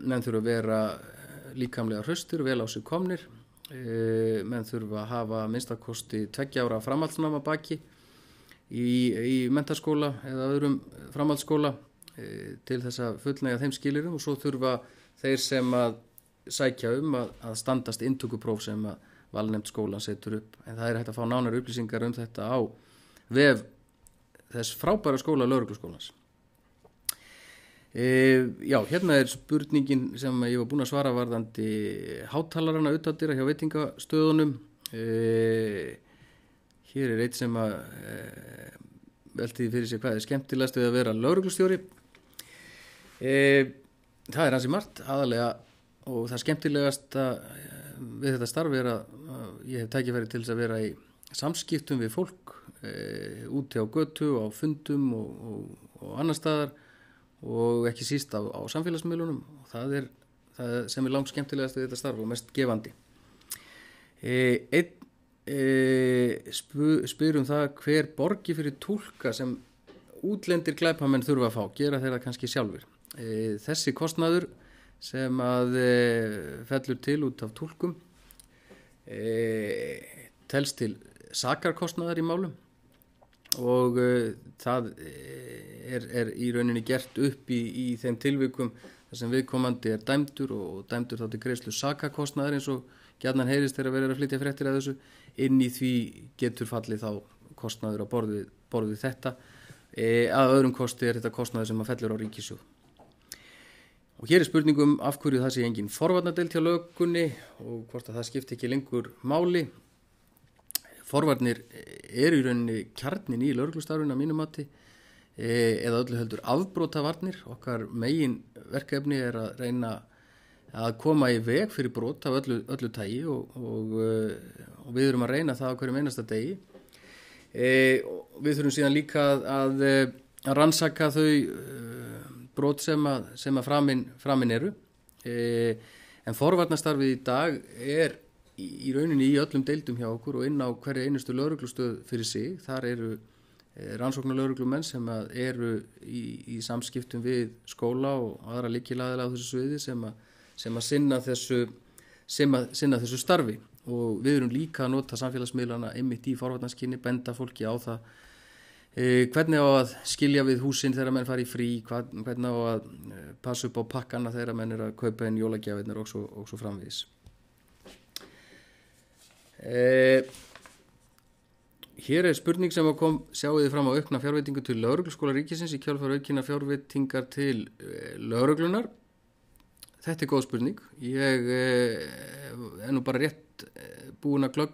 Menn þurfa að vera líkamlega hraustir og vel á sig komnir. Menn þurfa að hafa minnstakosti 2 ára framhaldsnáma baki í menntaskóla eða öðrum framhaldsskóla til þess að fullnægja þeim skilyrðum, og svo þurfa þeir sem að sækja að standast inntökupróf sem að valnefnd skólan setur upp. En það er hægt að fá nánari upplýsingar þetta á vef þess frábæra skóla lögregluskólans. Hérna er spurningin sem ég var búin að svara varðandi hátalarana utandyra hjá veitingastöðunum. Hér er eitt sem að velti fyrir sig hvað er skemmtilegast við að vera lögreglustjóri. Það er ansi margt, aðalega, og það skemmtilegast við þetta starf er að ég hef tækifæri til þess að vera í samskiptum við fólk úti á götu, á fundum og annar staðar, og ekki síst á samfélagsmiðlunum. Það er það sem er langt skemmtilegast við þetta starf og mest gefandi. Spyr það hver borgi fyrir túlka sem útlendir glæpamenn þurfa að fá, gera þeirra kannski sjálfur. Þessi kostnaður sem að fellur til út af túlkum telst til sakarkostnaðar í málum, og það er í rauninni gert upp í þeim tilvikum þar sem viðkomandi er dæmdur og dæmdur þá til greiðslu sakarkostnaðar, eins og gjarnan heyrist þegar verið að flytja fréttir af þessu. Inn í því getur fallið þá kostnaður á borð við þetta. Að öðrum kosti er þetta kostnaður sem að fellur á ríkissjóð. Og hér er spurningum af hverju það sé engin forvarnardeild hjá löggunni og hvort að það skipti ekki lengur máli. Forvarnir eru í rauninni kjarnin í lögreglustarfinu að mínu mati, eða öllu heldur afbrotavarnir. Okkar megin verkefni er að reyna að koma í veg fyrir brot af öllu tagi og við erum að reyna það á hverjum einasta degi. Við þurfum síðan líka að rannsaka þau brot sem að framin eru. En forvarnastarfið í dag er í rauninni í öllum deildum hjá okkur og inn á hverja einustu lögreglustöð fyrir sig. Þar eru rannsóknarlögreglumenn sem eru í samskiptum við skóla og aðra lykilaðila á þessu sviði sem að sinna þessu starfi. Og við erum líka að nota samfélagsmiðlana einmitt í forvarnarskyni, benda fólki á það hvernig á að skilja við húsin þegar menn fara í frí, hvernig á að passa upp á pakkana þegar menn er að kaupa inn jólagjafirnar og svo framvegis. Hér er spurning sem sjáið þið fram á aukna fjárveitingu til lögregluskóla ríkisins í kjölfar aukinna fjárveitingar til lögreglunar. Þetta er góð spurning. Ég er nú bara rétt búin að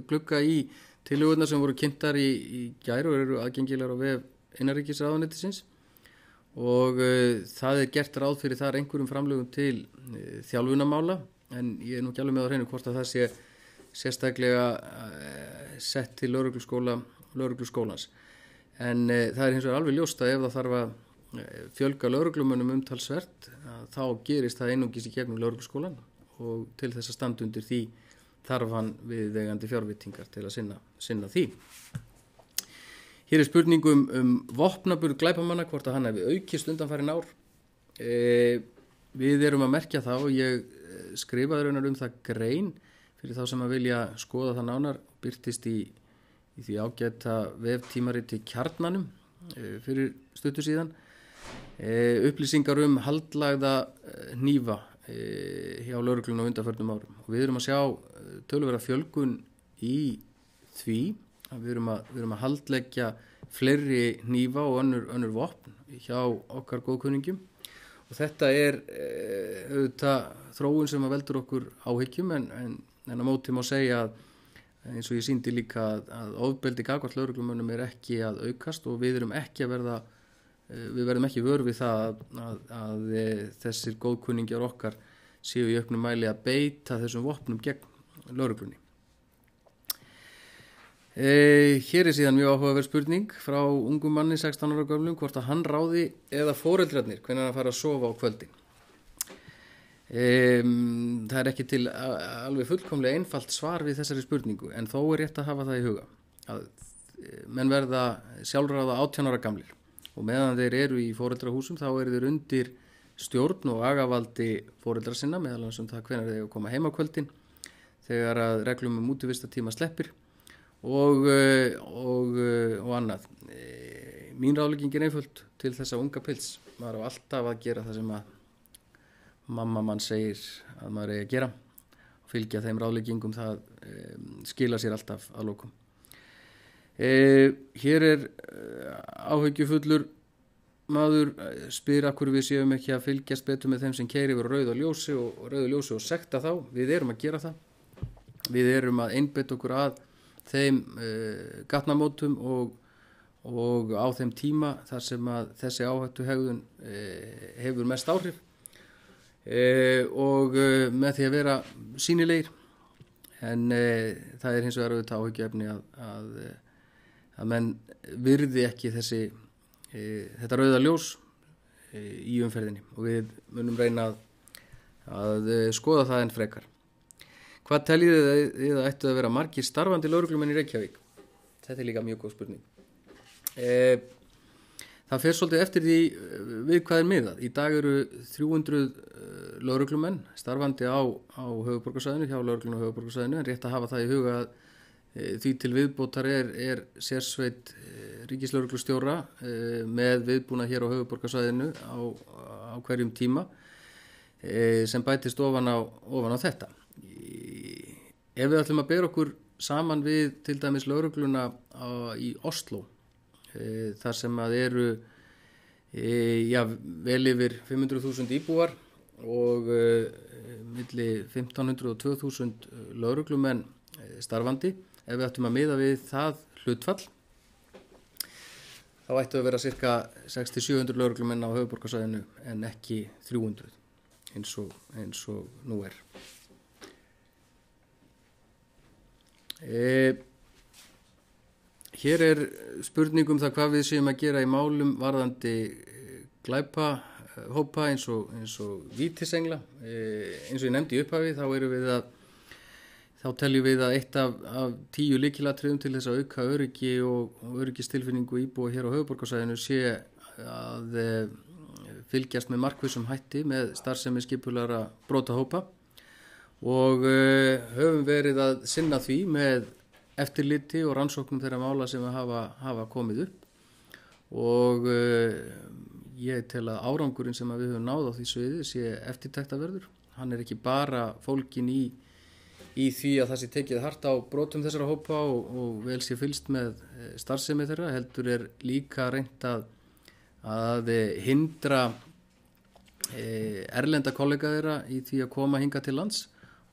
glugga í tillögurnar sem voru kynntar í gær og eru aðgengilegar á vef innanríkisráðuneytisins og það er gert ráð fyrir þar einhverjum framlögum til þjálfunamála, en ég er nú ekki alveg með á hreinu hvort að það sé sérstaklega sett til lögregluskólans. En það er hins vegar alveg ljóst að ef það þarf að fjölga lögreglumönnum umtalsvert, þá gerist það einungis í gegnum lögregluskólan og til þess að standa undir því þarf hann viðeigandi fjárveitingar til að sinna því. Hér er spurning um vopnaburð glæpamanna, hvort að hann hefði aukist undanfarin ár. Við erum að merkja það og ég skrifaði raunar það grein fyrir þá sem að vilja skoða það nánar, birtist í því ágæta veftímariti Kjarnanum fyrir stuttu síðan. Upplýsingar haldlagða hnífa hjá lögreglunni á undanförnum árum. Og við erum að sjá töluverða fjölgun í því að við erum að haldleggja fleiri hnífa og önnur vopn hjá okkar góðkunningjum. Og þetta er auðvitað þróun sem að veldur okkur áhyggjum, en á móti má segja að eins og ég sýndi líka að ofbeldi gagnvart lögreglumönnum er ekki að aukast og við verðum ekki vör við það að þessir góðkunningjar okkar séu í auknum mæli að beita þessum vopnum gegn lögreglunni. Hér er síðan mjög áhugaverð spurning frá ungum manni 16 ára gömlum hvort að hann ráði eða foreldrarnir hvenær hann fara að sofa á kvöldin. Það er ekki til alveg fullkomlega einfalt svar við þessari spurningu, en þó er rétt að hafa það í huga að menn verða sjálfráða 18 ára gamlir og meðan þeir eru í foreldrahúsum þá eru þeir undir stjórn og agavaldi foreldra sinna, meðal annars það hvenær þeir koma heim á kvöldin þegar að reglum útivistartíma sleppir og annað. Mín ráðlegging er einföld til þessa unga pils. Maður á alltaf að gera það sem að mamma mann segir að maður eigi að gera og fylgja þeim ráðleggingum, það skila sér alltaf að lokum. Hér er áhyggjufullur maður spyr af hverju við séum ekki að fylgjast betur með þeim sem keyra yfir rauðu ljósi og sekta þá. Við erum að gera það. Við erum að einbeita okkur að þeim gatnamótum og á þeim tíma þar sem að þessi áhættuhegðun hefur mest áhrif. Og með því að vera sýnilegir, en það er hins vegar auðvitað áhyggjuefni að menn virði ekki þetta rauða ljós í umferðinni og við munum reyna að skoða það enn frekar. Hvað teljið þið að ættu að vera margir starfandi lögreglumenn í Reykjavík? Þetta er líka mjög góð spurning. Það fer svolítið eftir því við hvað er miðað. Í dag eru 300 lögreglumenn starfandi á höfuðborgarsvæðinu, hjá lögreglunni á höfuðborgarsvæðinu, en rétt að hafa það í huga að því til viðbótar er sérsveit ríkislögreglustjóra með viðbúnað hér á höfuðborgarsvæðinu á hverjum tíma sem bætist ofan á þetta. Ef við ætlum að bera okkur saman við til dæmis lögregluna í Oslo, þar sem að eru vel yfir 500.000 íbúar og milli 1.500 og 2.000 lögreglumenn starfandi, ef við ættum að miða við það hlutfall, þá ættu að vera cirka 600-700 lögreglumenn á höfuðborgarsvæðinu en ekki 300 eins og nú er. Hér er spurning það hvað við séum að gera í málum varðandi glæpahópa eins og vítisengla. Eins og ég nefndi í upphafi þá teljum við að eitt af 10 lykilatriðum til þess að auka öryggi og öryggistilfinningu íbúa hér á höfuðborgarsvæðinu sé að fylgjast með markvissum hætti með starfsemi skipulagðra brotahópa og höfum verið að sinna því með eftirliti og rannsóknum þeirra mála sem hafa komið upp og ég tel að árangurinn sem við höfum náð á því sviði sé eftirtektarverður. Hann er ekki bara fólginn í því að það sé tekið hart á brotum þessara hópa og vel sé fylgst með starfsemi þeirra, heldur er líka reynt að hindra erlenda kollega þeirra í því að koma hingað til lands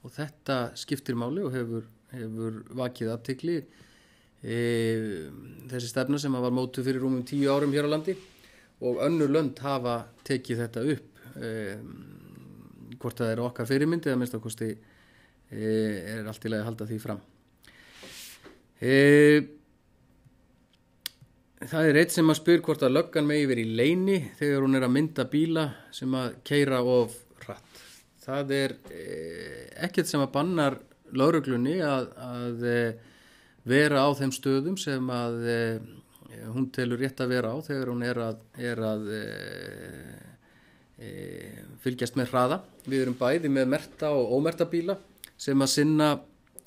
og þetta skiptir máli og hefur vakið athygli. Þessi stefna sem var mótuð fyrir rúmum 10 árum hér á landi og önnur lönd hafa tekið þetta upp, hvort það er okkar fyrirmyndi eða minnst ákosti er allt í lagi að halda því fram. Það er eitt sem að spyr hvort að löggan megi verið í leyni þegar hún er að mynda bíla sem að keyra of hratt. Það er ekkert sem að bannar lögreglunni að vera á þeim stöðum sem að hún telur rétt að vera á þegar hún er að fylgjast með hraða. Við erum bæði með merkta og ómerkta bíla sem að sinna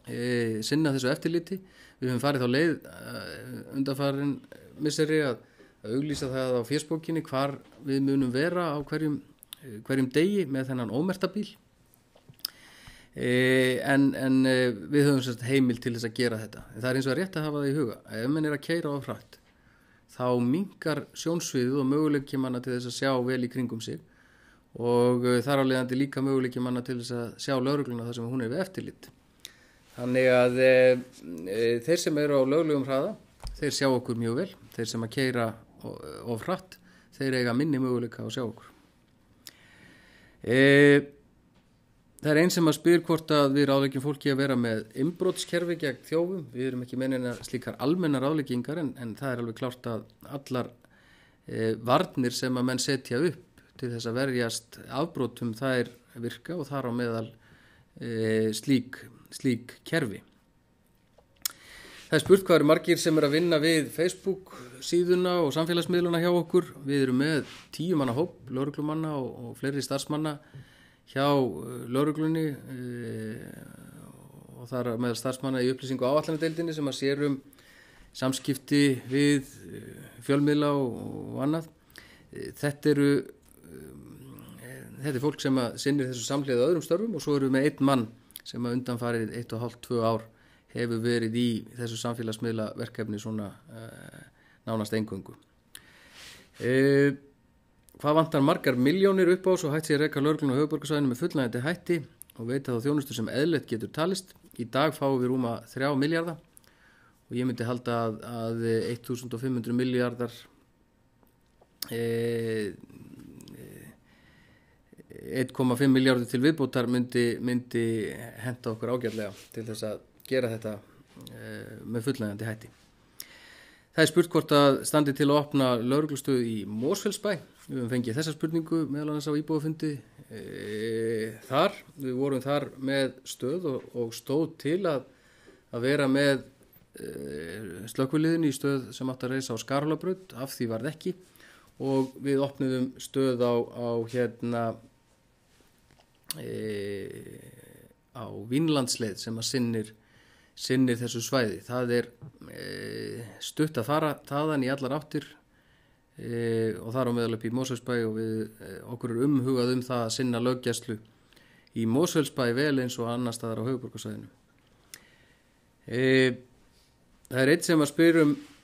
þessu eftirliti. Við höfum farið þá leið undanfarin misseri að auglýsa það á fésbókinni hvar við munum vera á hverjum degi með þennan ómerkta bíl. En við höfum heimild til þess að gera þetta. Það er eins og rétt að hafa það í huga. Ef menn er að keyra of hratt, þá minnkar sjónsviðið og möguleiki manna til þess að sjá vel í kringum sig og þar á leiðandi líka möguleiki manna til þess að sjá lögregluna þar sem hún er við eftirlit. Þannig að þeir sem eru á löglegum hraða, þeir sjá okkur mjög vel. Þeir sem að keyra of hratt, þeir eiga minni möguleika að sjá okkur. Það er einn sem að spyr hvort að við ráðleggjum fólki að vera með innbrotskerfi gegn þjófum. Við erum ekki mennina slíkar almennar ráðleggingar en það er alveg klárt að allar varnir sem að menn setja upp til þess að verjast afbrotum þær virka og þar á meðal slík kerfi. Það er spurt hvað eru margir sem er að vinna við Facebook síðuna og samfélagsmiðluna hjá okkur. Við erum með 10 manna hóp, lögreglumanna og fleiri starfsmanna hjá lögreglunni og þar með starfsmanna í upplýsingu áætlanadeildinni sem að sér samskipti við fjölmiðla og annað. Þetta er fólk sem að sinnir þessu samhliða öðrum störfum og svo erum við með einn mann sem að undanfarið 1,5-2 ár hefur verið í þessu samfélagsmiðla verkefni svona nánast eingöngu. Hvað vantar margar milljónir upp á svo hægt sé að reka lögregluna á höfuðborgarsvæðinu með fullnægjandi hætti og veita þá þjónustu sem eðlilegt getur talist. Í dag fáum við rúma 3 milljarða og ég myndi halda að 1500 milljarðar 1,5 milljarður til viðbótar myndi henta okkur ágætlega til þess að gera þetta með fullnægjandi hætti. Það er spurt hvort að standi til að opna lögreglustöð í Mosfellsbæ. Við höfum fengið þessa spurningu meðal annars á íbúafundi þar. Við vorum þar með stöð og stóð til að vera með slökkviliðinu í stöð sem átti að reisa á Skarhólabraut. Af því varð ekki og við opnuðum stöð á Vínlandsleið sem að sinnir þessu svæði. Það er stutt að fara þaðan í allar áttir og þar á meðal upp í Mosfellsbæ og okkur er umhugað það að sinna löggæslu í Mosfellsbæ vel eins og annar staðar á höfuðborgarsvæðinu. Það er eitt sem að spyr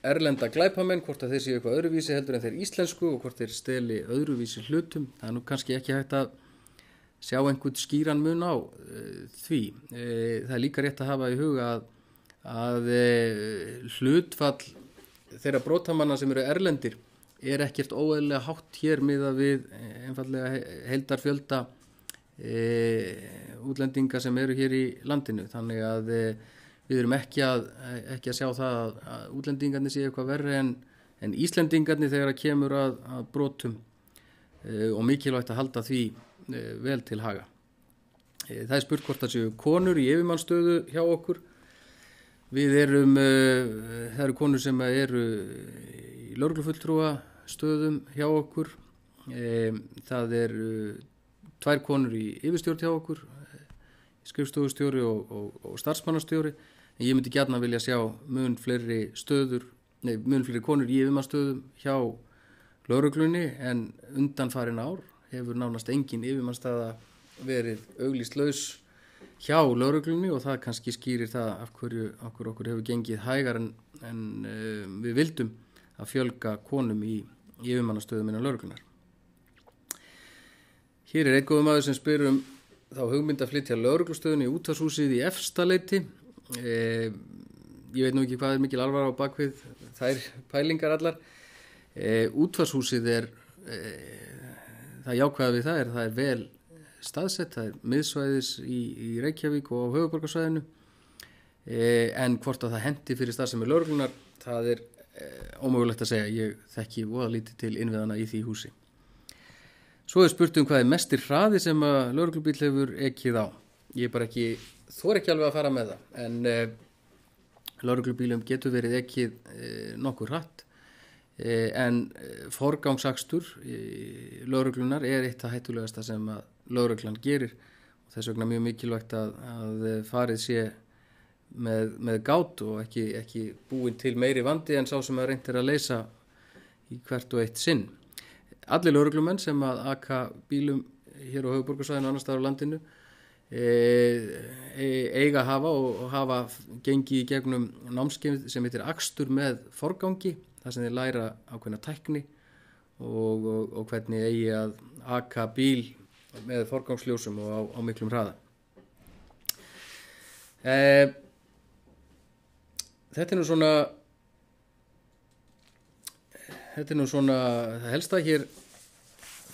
erlenda glæpamenn hvort að þeir séu eitthvað öðruvísi heldur en þeir íslensku og hvort þeir steli öðruvísi hlutum. Það er nú kannski ekki hægt að sjá einhvern skýran mun á því. Það er líka rétt að hafa í huga að hlutfall þeirra brotamanna sem eru erlendir ekkert óeðlilega hátt hér miðað við einfallega heildarfjölda útlendinga sem eru hér í landinu, þannig að við erum ekki að sjá það að útlendingarnir séu eitthvað verri en Íslendingarnir þegar að kemur að brotum og mikilvægt að halda því vel til haga. Það spurt hvort það séu konur í yfirmannsstöðu hjá okkur. Við erum, það eru konur sem eru í lögreglufulltrúa stöðum hjá okkur. Það eru 2 konur í yfirstjórn hjá okkur, skrifstofustjóri og starfsmannastjóri. En ég myndi gjarnan vilja sjá mun fleiri konur í yfirmannsstöðum hjá lögreglunni, en undanfarin ár hefur nánast engin yfirmannsstaða verið auglýst laus hjá lögreglunni, og það kannski skýrir það af hverju okkur hefur gengið hægar en við vildum að fjölga konum í yfirmannastöðum innan lögreglunar. Hér einn góður maður sem spyr þá hugmynd að flytja lögreglustöðunni í útvarpshúsið í Efstaleiti. Ég veit nú ekki hvað mikil alvara á bakvið þær pælingar allar. Útvarpshúsið það jákvæða við það er vel staðsett, það miðsvæðis í Reykjavík og á höfuðborgarsvæðinu, en hvort að það hendi fyrir starfsemi lögreglunar, það er ómögulegt að segja. Ég þekki voða lítið til innviðana í því húsi. Svo spurt hvað er mestir hraði sem að lögreglubíll hefur ekið á. Ég bara þori ekki alveg að fara með það, en lögreglubílum getur verið ekið nokkur hratt, en forgangsakstur lögreglunar eitt það hættulegasta sem að lögreglan gerir, og þess vegna mjög mikilvægt að farið sé með gát og ekki búin til meiri vandi en sá sem að reynt að leysa í hvert og eitt sinn. Allir lögreglumenn sem að aka bílum hér á höfuðborgarsvæðinu og annars staðar á landinu eiga að hafa og hafa gengið í gegnum námskeið sem heitir akstur með forgangi, þar sem þeir læra ákveðna tækni og hvernig eigi að aka bíl með forgangsljósum og á miklum hraða. Þetta er nú svona það helsta. Hér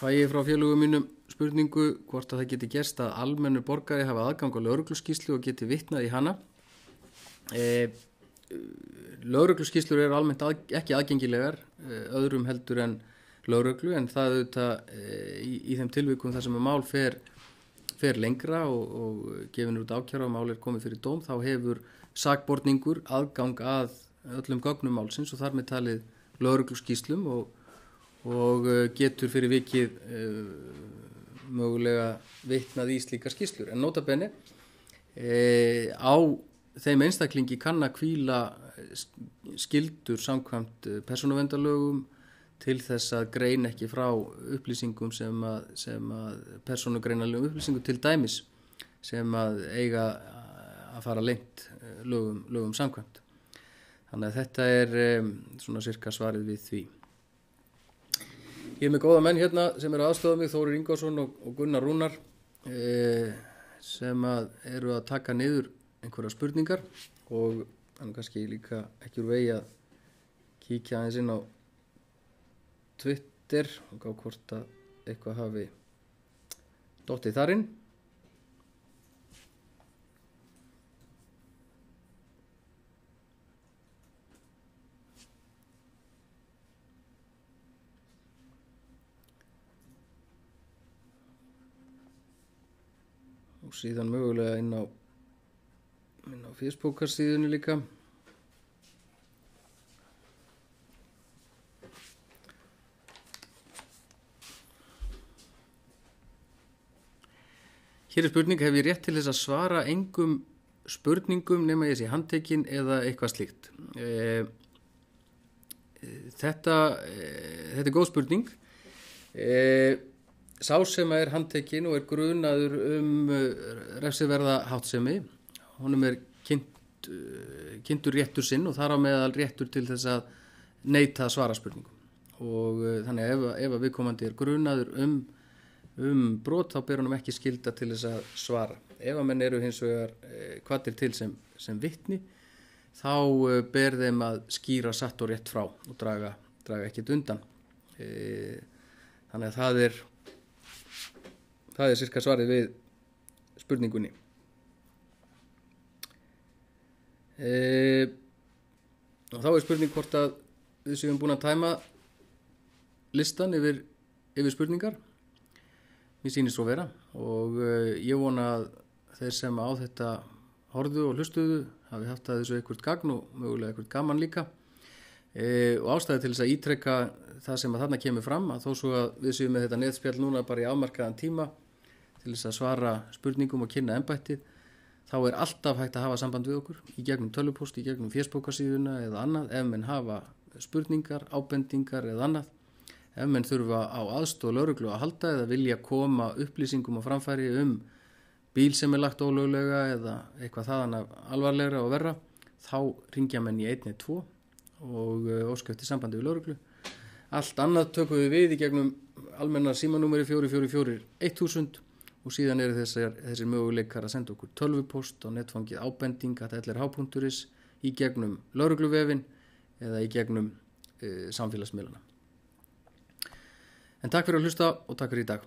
fæ ég frá félögum mínum spurningu hvort að það geti gerst að almennur borgari hafa aðgang á lögregluskýrslu og geti vitnað í hana. Lögregluskýrslur eru almennt ekki aðgengilegar öðrum heldur en lögreglu, en það auðvitað í þeim tilvikum þar sem að mál fer lengra og gefin út ákæra og mál komið fyrir dóm, þá hefur sakborningur aðgang að öllum gögnum málsins og þar með talið lögregluskýrslum og getur fyrir vikið mögulega vitnað í slíkar skýrslur. En nota bene á þeim einstaklingi kann að hvíla skyldur samkvæmt persónuverndarlögum til þess að greina ekki frá upplýsingum sem að persónugreinanlegum upplýsingum til dæmis sem að eiga að fara leynt lögum samkvæmt. Þannig að þetta er svona cirka svarið við því. Ég er með góða menn hérna sem eru aðstofað mig, Þórir Ingvarsson og Gunnar Rúnar, sem eru að taka niður einhverja spurningar, og þannig kannski líka ekki úr vegi að kíkja aðeins inn á Twitter og gá hvort að eitthvað hafi dottið þar inn. Og síðan mögulega inn á Facebook-síðunni líka. Hér er spurning: hef ég rétt til þess að svara engum spurningum nema ég sé handtekinn eða eitthvað slíkt? Þetta er góð spurning. Sá sem er handtekinn og er grunaður refsiverða háttsemi, honum er kynntur réttur sinn og þar á meðal réttur til þess að neita að svara spurningum. Og þannig ef að viðkomandi er grunaður brot, þá ber honum ekki skylda til þess að svara. Ef að menn eru hins vegar kvaddir til sem vitni, þá ber þeim að skýra satt og rétt frá og draga ekkert undan. Þannig að það er sirka svarið við spurningunni. Og þá er spurning hvort að við séum búin að tæma listan yfir spurningar. Mér sýnir svo vera og ég vona að þeir sem á þetta horfðu og hlustuðu hafi haft að þessu eitthvað gagn og mögulega eitthvað gaman líka. Og ástæði til þess að ítrekka það sem að þarna kemur fram, að þó svo að við séum með þetta netspjall núna bara í afmarkaðan tíma til þess að svara spurningum og kynna embættið, þá er alltaf hægt að hafa samband við okkur í gegnum tölvupóst, í gegnum fésbókarsíðuna eða annað, ef menn hafa spurningar, ábendingar eða annað, ef menn þurfa á aðstoð lögreglu að halda eða vilja koma upplýsingum á framfæri bíl sem er lagt ólöglega eða eitthvað þaðan af alvarlegra og verra, þá ringja menn í 112 og óska eftir sambandi við lögreglu. Allt annað tökum við í gegnum almenna símanúmeri 444-1000 og síðan eru þessir möguleikar að senda okkur tölvupóst á netfangið ábending@lrh.is í gegnum lögregluvefin eða í gegnum samfélagsmiðlana. En takk fyrir að hlusta og takk fyrir í dag.